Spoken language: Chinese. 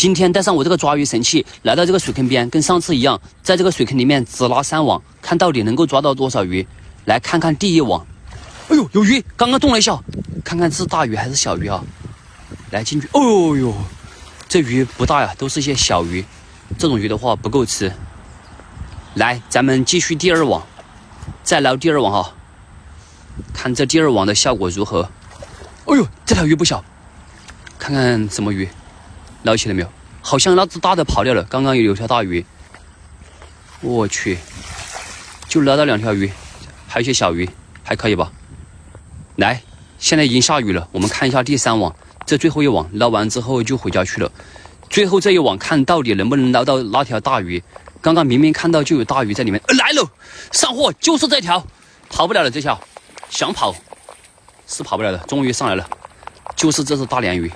今天带上我這個抓魚神器，來到這個水坑邊，跟上次一樣，在這個水坑裡面只拉3網，看到底能夠抓到多少魚。來看看第一網，哎呦，有魚，剛剛動了一下，看看是大魚還是小魚啊？來進去，哦呦，這魚不大呀，都是些小魚，這種魚的話不夠吃。來，咱們繼續第2網，再撈第2網哈，看這第2網的效果如何？哎呦，這條魚不小，看看什麼魚。撈起來沒有？好像那只大的跑掉了。剛剛有條大魚，我去，就撈到2條魚，還有一些小魚，還可以吧？來，現在已經下雨了，我們看一下第3網，這最後一網撈完之後就回家去了。最後這一網看到底能不能撈到那條大魚？剛剛明明看到就有大魚在裡面，來了，上貨就是這條，跑不了了這條，想跑是跑不了的，終於上來了，就是這只大鯰魚。